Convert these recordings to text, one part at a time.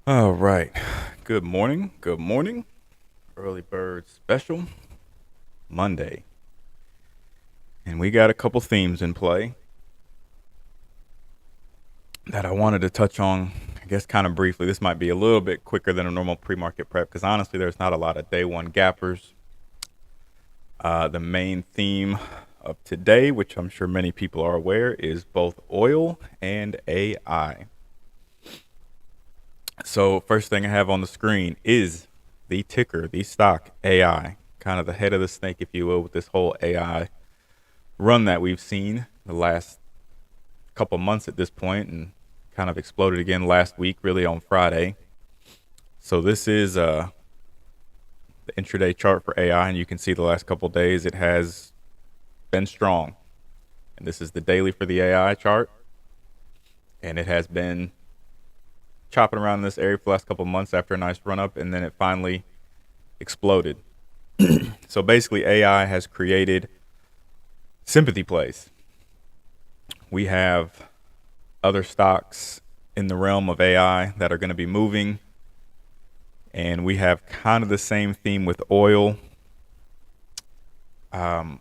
All right. Good morning. Good morning. Early bird special Monday. And we got a couple themes in play that I wanted to touch on, I guess, kind of briefly. This might be a little bit quicker than a normal pre market prep because honestly, there's not a lot of day one gappers. The main theme of today, which I'm sure many people are aware, is both oil and AI. So, first thing I have on the screen is the ticker, the stock AI, kind of the head of the snake, if you will, with this whole AI run that we've seen the last couple months at this point, and kind of exploded again last week, really on Friday. So, this is the intraday chart for AI, and you can see the last couple days it has been strong. And this is the daily for the AI chart, and it has been chopping around in this area for the last couple months after a nice run up, and then it finally exploded. So basically, AI has created sympathy plays. We have other stocks in the realm of AI that are going to be moving, and we have kind of the same theme with oil. I'm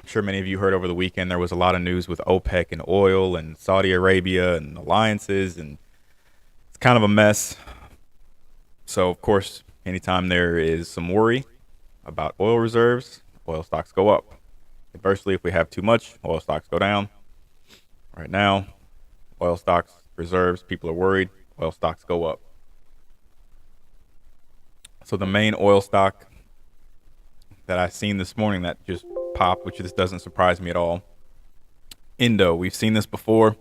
sure many of you heard over the weekend there was a lot of news with OPEC and oil and Saudi Arabia and alliances, and it's kind of a mess. So, of course, anytime there is some worry about oil reserves, oil stocks go up. Conversely, if we have too much, oil stocks go down. Right now, oil stocks, reserves, people are worried, oil stocks go up. So the main oil stock that I seen this morning that just popped, which this doesn't surprise me at all, Indo. We've seen this before.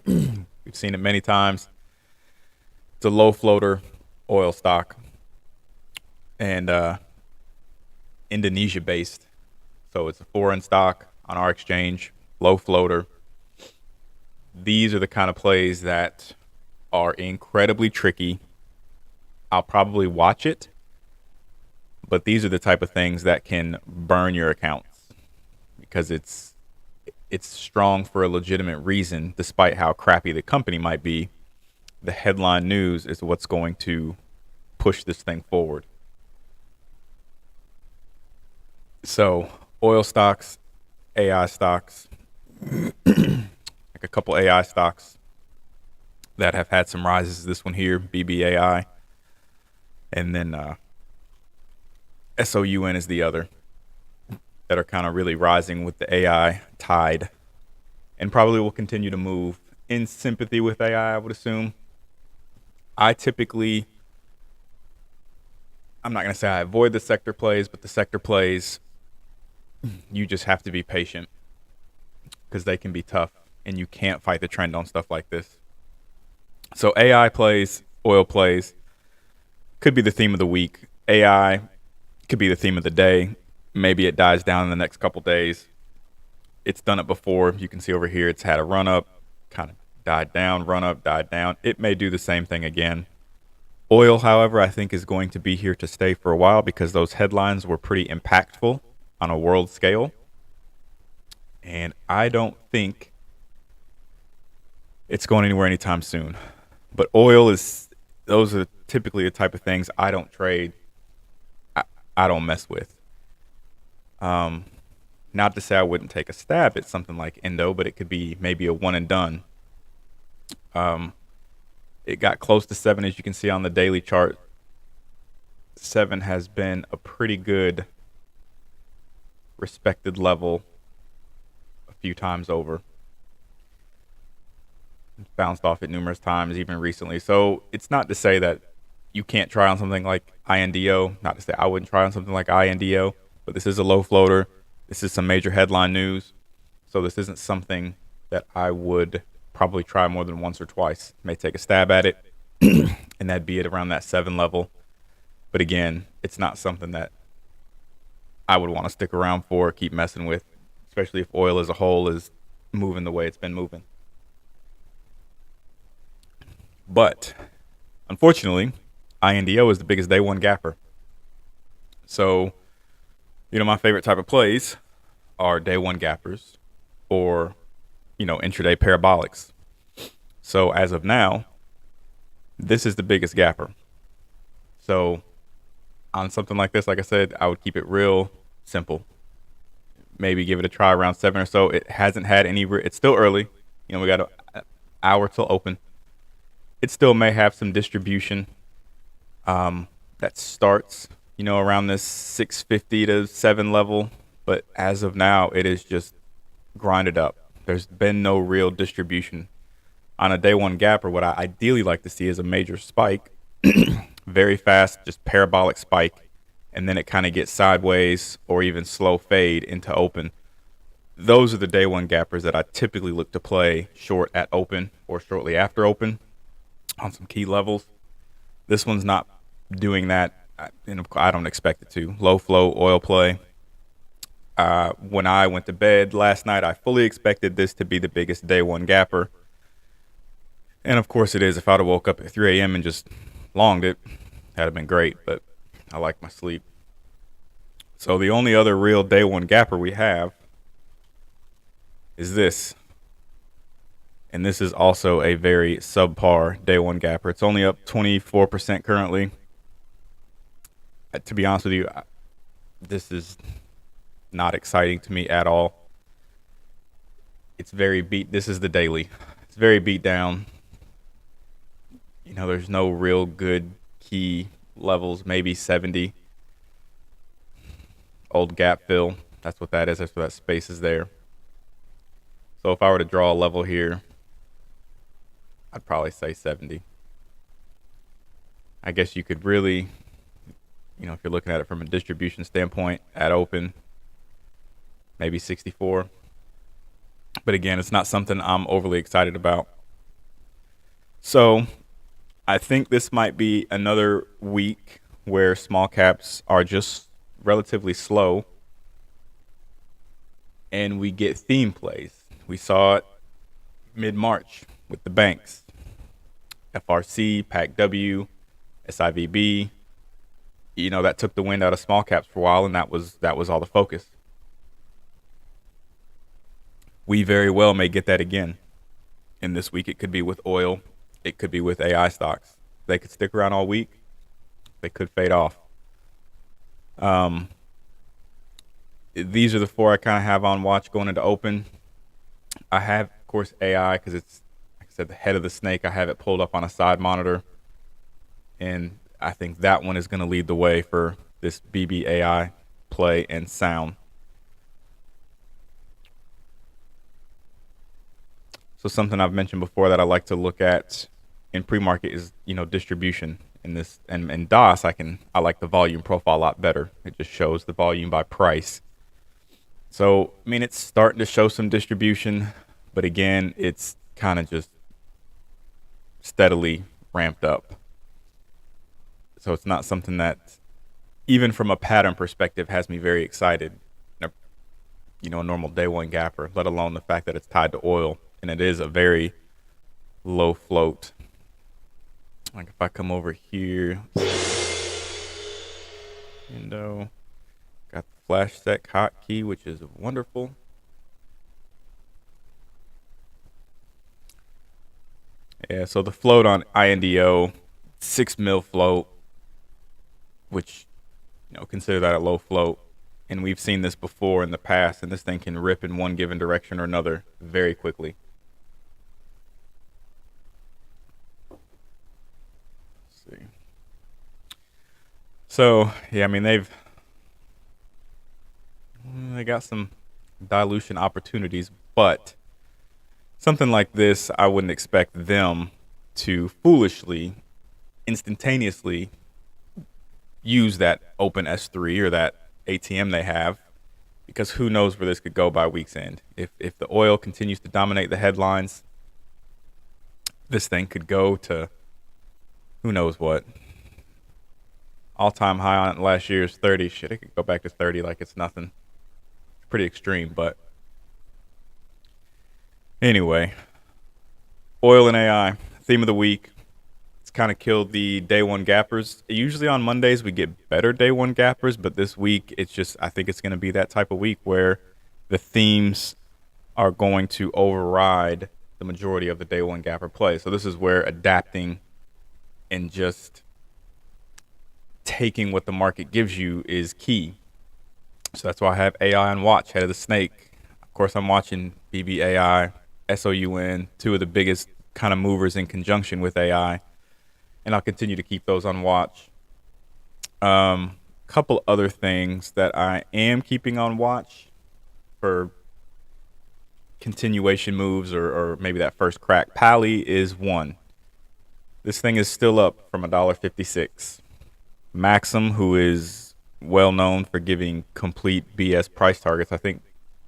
We've seen it many times. It's a low floater oil stock and Indonesia based. So it's a foreign stock on our exchange, low floater. These are the kind of plays that are incredibly tricky. I'll probably watch it, but these are the type of things that can burn your accounts because it's strong for a legitimate reason, despite how crappy the company might be. The headline news is what's going to push this thing forward. So, oil stocks, AI stocks, like a couple AI stocks that have had some rises. This one here, BBAI, and then SOUN is the other that are kind of really rising with the AI tide and probably will continue to move in sympathy with AI, I would assume. I typically, I'm not going to say I avoid the sector plays, but the sector plays, you just have to be patient because they can be tough and you can't fight the trend on stuff like this. So AI plays, oil plays, could be the theme of the week. AI could be the theme of the day. Maybe it dies down in the next couple days. It's done it before. You can see over here it's had a run up, kind of died down, run up, died down. It may do the same thing again. Oil, however, I think is going to be here to stay for a while because those headlines were pretty impactful on a world scale. And I don't think it's going anywhere anytime soon. But oil is, those are typically the type of things I don't trade. I don't mess with. Not to say I wouldn't take a stab at something like Indo, but it could be maybe a one and done. It got close to 7, as you can see on the daily chart. 7 has been a pretty good respected level a few times over. It's bounced off it numerous times, even recently. So it's not to say that you can't try on something like INDO. Not to say I wouldn't try on something like INDO, but this is a low floater. This is some major headline news. So this isn't something that I would probably try more than once or twice. May take a stab at it, and that'd be at around that 7 level. But again, it's not something that I would want to stick around for, keep messing with, especially if oil as a whole is moving the way it's been moving. But unfortunately, INDO is the biggest day one gapper. So, my favorite type of plays are day one gappers or, intraday parabolics. So as of now, This is the biggest gapper. So on something like this, like I said, I would keep it real simple. Maybe give it a try around 7 or so. It hasn't had any. It's still early. We got an hour till open. It still may have some distribution that starts, around this 650 to 7 level. But as of now, it is just grinded up. There's been no real distribution on a day one gapper. What I ideally like to see is a major spike, very fast, just parabolic spike, and then it kind of gets sideways or even slow fade into open. Those are the day one gappers that I typically look to play short at open or shortly after open on some key levels. This one's not doing that, and I don't expect it to. Low flow oil play. When I went to bed last night, I fully expected this to be the biggest day one gapper. And of course it is. If I'd have woke up at 3 a.m. and just longed it, that'd have been great, but I like my sleep. So the only other real day one gapper we have is this. And this is also a very subpar day one gapper. It's only up 24% currently. To be honest with you, this is not exciting to me at all. It's very beat. This is the daily. It's very beat down. There's no real good key levels, maybe 70. Old gap fill. That's what that is. That's what that space is there. So if I were to draw a level here, I'd probably say 70. I guess you could really, if you're looking at it from a distribution standpoint at open, maybe 64. But again, it's not something I'm overly excited about. So I think this might be another week where small caps are just relatively slow and we get theme plays. We saw it mid-March with the banks, FRC, PACW, SIVB. That took the wind out of small caps for a while, and that was all the focus. We very well may get that again. And this week it could be with oil. It could be with AI stocks. They could stick around all week. They could fade off. These are the four I kind of have on watch going into open. I have, of course, AI because it's, like I said, the head of the snake. I have it pulled up on a side monitor. And I think that one is going to lead the way for this BBAI play and sound. So something I've mentioned before that I like to look at in pre-market is, distribution. In this and DOS, I like the volume profile a lot better. It just shows the volume by price. So, it's starting to show some distribution, but again, it's kind of just steadily ramped up. So it's not something that, even from a pattern perspective, has me very excited. A normal day one gapper, let alone the fact that it's tied to oil, and it is a very low float. Like if I come over here, window, got the flash sec hotkey, which is wonderful. Yeah, so the float on INDO, 6 mil float, which, consider that a low float. And we've seen this before in the past, and this thing can rip in one given direction or another very quickly. Let's see. So, yeah, they got some dilution opportunities, but something like this, I wouldn't expect them to foolishly, instantaneously use that open S3 or that ATM they have, because who knows where this could go by week's end. If the oil continues to dominate the headlines, this thing could go to who knows what. All-time high on it last year is 30. Shit, it could go back to 30 like it's nothing. It's pretty extreme, but anyway, oil and AI, theme of the week. It's kind of killed the day one gappers. Usually on Mondays we get better day one gappers, but this week it's just, I think it's going to be that type of week where the themes are going to override the majority of the day one gapper play. So this is where adapting and just taking what the market gives you is key. So that's why I have AI on watch, head of the snake. Of course, I'm watching BBAI, SOUN, two of the biggest kind of movers in conjunction with AI, and I'll continue to keep those on watch. Couple other things that I am keeping on watch for continuation moves or maybe that first crack. Pally is one. This thing is still up from $1.56. Maxim, who is well known for giving complete BS price targets, I think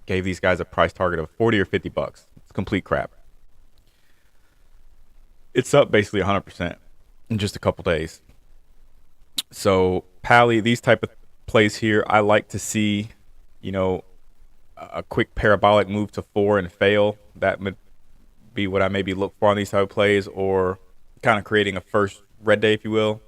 gave these guys a price target of 40 or 50 bucks. It's complete crap. It's up basically 100% in just a couple days. So Pally, these type of plays here, I like to see, a quick parabolic move to 4 and fail. That would be what I maybe look for on these type of plays, or kind of creating a first red day, if you will.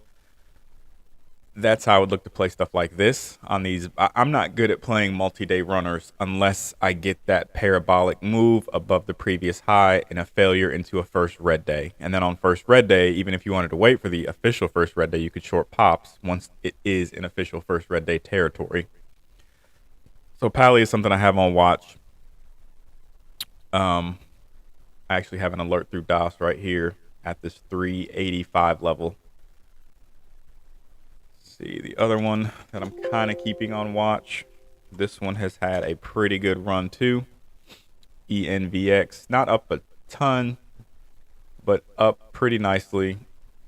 That's how I would look to play stuff like this on these. I'm not good at playing multi-day runners unless I get that parabolic move above the previous high and a failure into a first red day. And then on first red day, even if you wanted to wait for the official first red day, you could short pops once it is in official first red day territory. So Pally is something I have on watch. I actually have an alert through DOS right here at this 385 level. See the other one that I'm kind of keeping on watch. This one has had a pretty good run too. ENVX, not up a ton, but up pretty nicely.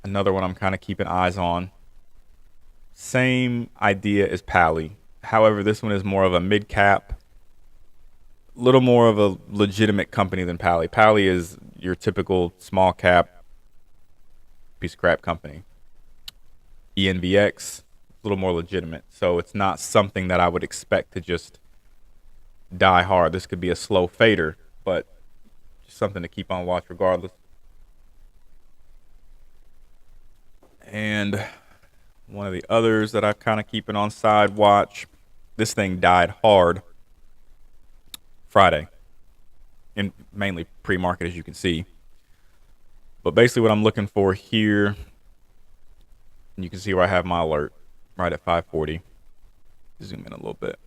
Another one I'm kind of keeping eyes on. Same idea as Pally. However, this one is more of a mid cap, little more of a legitimate company than Pally. Pally is your typical small cap piece of crap company. ENVX, a little more legitimate. So it's not something that I would expect to just die hard. This could be a slow fader, but just something to keep on watch regardless. And one of the others that I'm kind of keeping on side watch, this thing died hard Friday, and mainly pre-market, as you can see. But basically what I'm looking for here, and you can see where I have my alert right at 540. Zoom in a little bit.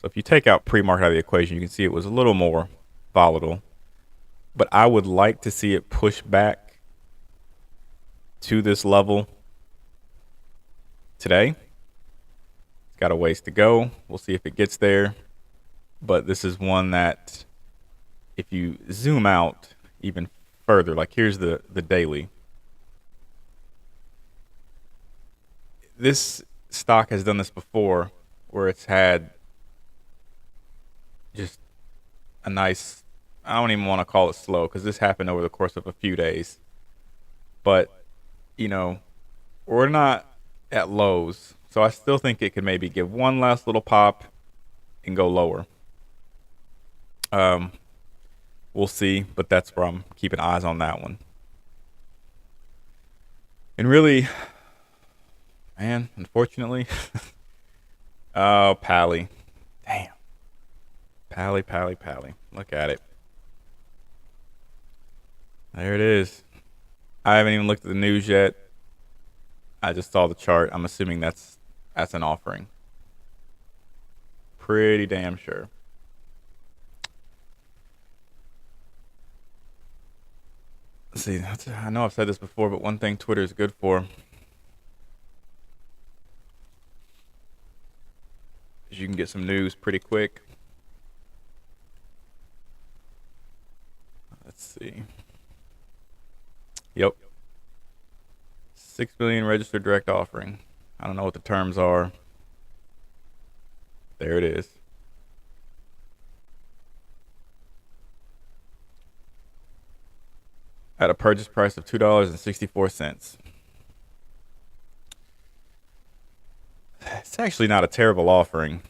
So if you take out pre-market out of the equation, you can see it was a little more volatile. But I would like to see it push back to this level today. It's got a ways to go. We'll see if it gets there. But this is one that if you zoom out even further, like here's the daily. This stock has done this before where it's had just a nice, I don't even want to call it slow because this happened over the course of a few days. But, we're not at lows. So I still think it could maybe give one last little pop and go lower. We'll see, but that's where I'm keeping eyes on that one. And really, man, unfortunately, oh, Pally. Damn. Pally. Look at it. There it is. I haven't even looked at the news yet. I just saw the chart. I'm assuming that's an offering. Pretty damn sure. Let's see, I know I've said this before, but one thing Twitter is good for is you can get some news pretty quick. Let's see. Yep. 6 million registered direct offering. I don't know what the terms are. There it is. At a purchase price of $2.64. It's actually not a terrible offering.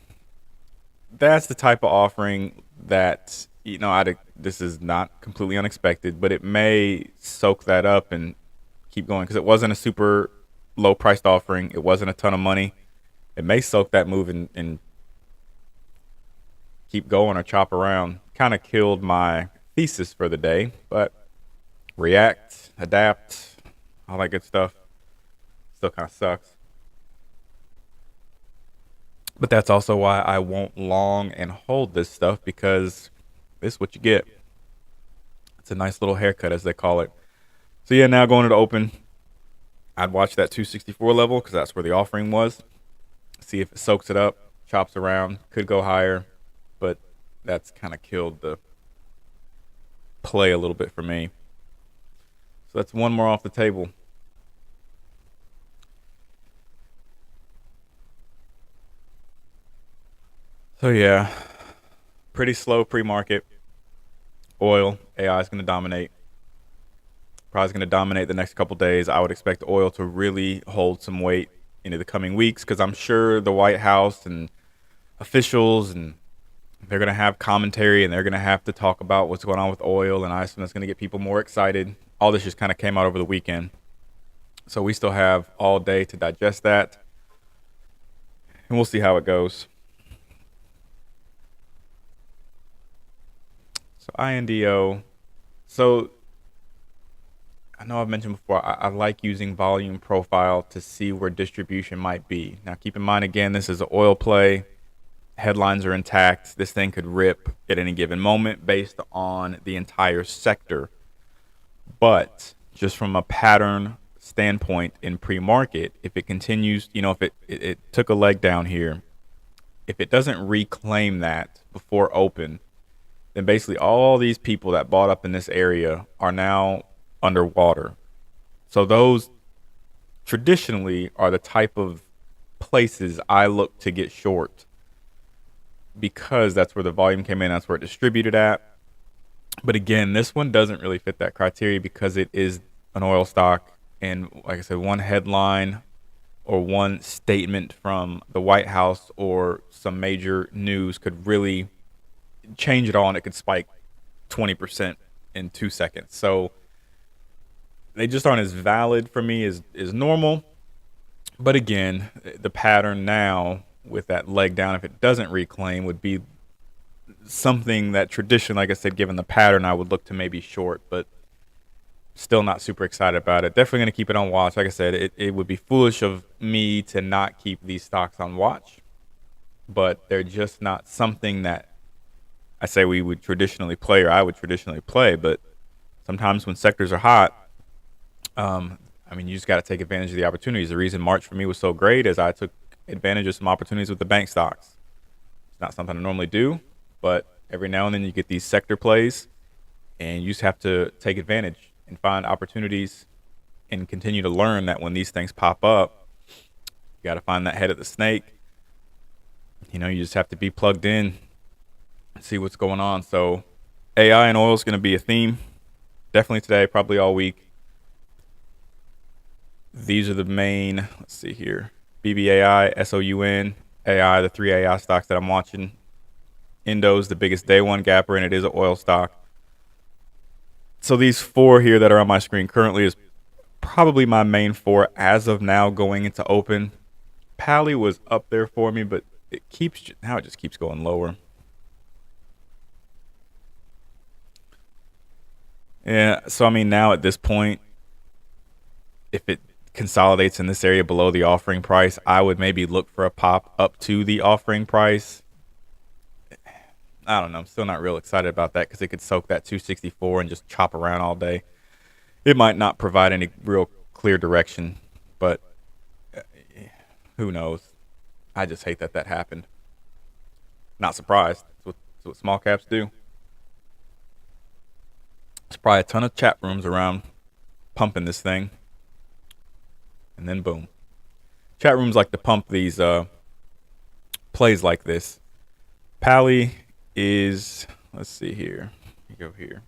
That's the type of offering that, this is not completely unexpected, but it may soak that up and keep going because it wasn't a super low priced offering. It wasn't a ton of money. It may soak that move and keep going or chop around. Kind of killed my thesis for the day, but react, adapt, all that good stuff. Still kind of sucks. But that's also why I won't long and hold this stuff, because this is what you get. It's a nice little haircut, as they call it. So yeah, now going to the open, I'd watch that 264 level because that's where the offering was. See if it soaks it up, chops around, could go higher, but that's kind of killed the play a little bit for me. So that's one more off the table. So yeah, pretty slow pre-market. Oil, AI is going to dominate. Probably going to dominate the next couple days. I would expect oil to really hold some weight into the coming weeks, because I'm sure the White House and officials, and they're going to have commentary, and they're going to have to talk about what's going on with oil, and I assume that's going to get people more excited. All this just kind of came out over the weekend. So we still have all day to digest that, and we'll see how it goes. So INDO. So I know I've mentioned before, I like using volume profile to see where distribution might be. Now, keep in mind, again, this is an oil play. Headlines are intact. This thing could rip at any given moment based on the entire sector. But just from a pattern standpoint in pre-market, if it continues, if it took a leg down here, if it doesn't reclaim that before open, then basically all these people that bought up in this area are now underwater. So those traditionally are the type of places I look to get short, because that's where the volume came in, that's where it distributed at. But again, this one doesn't really fit that criteria because it is an oil stock, and like I said, one headline or one statement from the White House or some major news could really change it all, and it could spike 20% in 2 seconds. So they just aren't as valid for me as normal. But again, the pattern now with that leg down, if it doesn't reclaim, would be something that traditionally, like I said, given the pattern, I would look to maybe short, but still not super excited about it. Definitely going to keep it on watch. Like I said, it would be foolish of me to not keep these stocks on watch, but they're just not something that I say we would traditionally play, or I would traditionally play. But sometimes when sectors are hot, you just got to take advantage of the opportunities. The reason March for me was so great is I took advantage of some opportunities with the bank stocks. It's not something I normally do, but every now and then you get these sector plays, and you just have to take advantage and find opportunities and continue to learn that when these things pop up, you got to find that head of the snake. You just have to be plugged in and see what's going on. So AI and oil is going to be a theme definitely today, probably all week. These are the main, let's see here, BBAI, SOUN, AI, the 3 AI stocks that I'm watching. Indo's the biggest day one gapper, and it is an oil stock. So these 4 here that are on my screen currently is probably my main 4 as of now going into open. Pally was up there for me, but it just keeps going lower. Yeah, so now at this point, if it consolidates in this area below the offering price, I would maybe look for a pop up to the offering price. I don't know. I'm still not real excited about that because it could soak that 264 and just chop around all day. It might not provide any real clear direction, but who knows? I just hate that happened. Not surprised. That's what small caps do. There's probably a ton of chat rooms around pumping this thing. And then boom. Chat rooms like to pump these plays like this. Pally is, let's see here. You go here.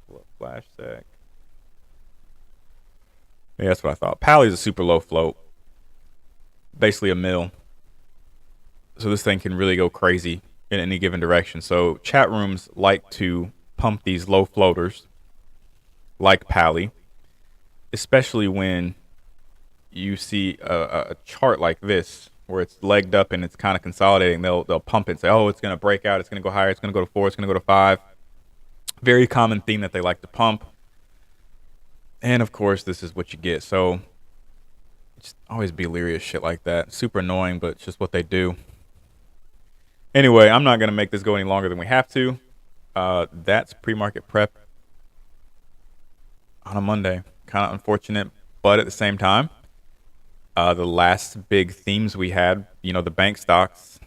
Pull up flash sec. Yeah, that's what I thought. Pally is a super low float. Basically a mill. So this thing can really go crazy in any given direction. So chat rooms like to pump these low floaters like Pally, especially when you see a chart like this where it's legged up and it's kind of consolidating. They'll pump it and say, oh, it's going to break out, it's going to go higher, it's going to go to 4, it's going to go to 5. Very common theme that they like to pump. And of course, this is what you get. So just always be leery of shit like that. Super annoying, but it's just what they do. Anyway, I'm not going to make this go any longer than we have to. That's pre-market prep on a Monday. Kind of unfortunate, but at the same time, the last big themes we had, the bank stocks,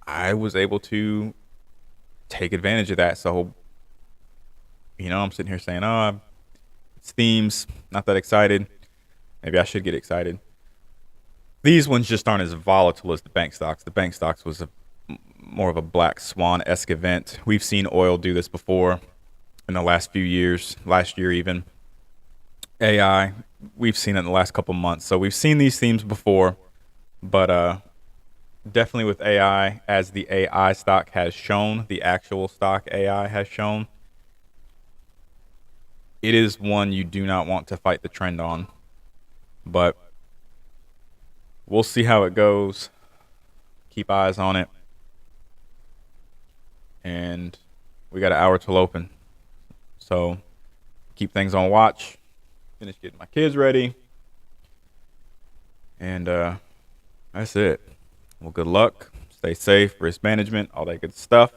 I was able to take advantage of that. So, I'm sitting here saying, oh, it's themes, not that excited. Maybe I should get excited. These ones just aren't as volatile as the bank stocks. The bank stocks was more of a black swan-esque event. We've seen oil do this before in the last few years, last year even. AI, we've seen it in the last couple months. So we've seen these themes before, but definitely with AI, as the AI stock has shown, the actual stock AI has shown, it is one you do not want to fight the trend on. But we'll see how it goes. Keep eyes on it. And we got an hour till open. So keep things on watch. Finish getting my kids ready. And that's it. Well, good luck. Stay safe. Risk management. All that good stuff.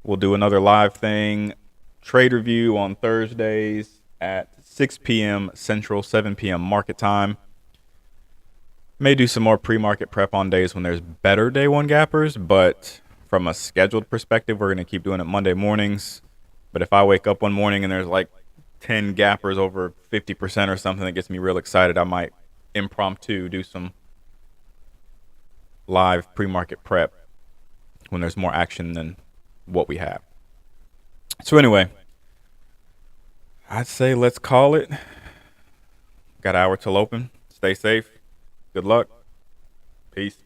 We'll do another live thing. Trade review on Thursdays at 6 p.m. Central, 7 p.m. market time. May do some more pre-market prep on days when there's better day one gappers, but from a scheduled perspective, we're going to keep doing it Monday mornings. But if I wake up one morning and there's like 10 gappers over 50% or something that gets me real excited, I might impromptu do some live pre-market prep when there's more action than what we have. So anyway, I'd say let's call it. Got an hour till open. Stay safe. Good luck. Peace.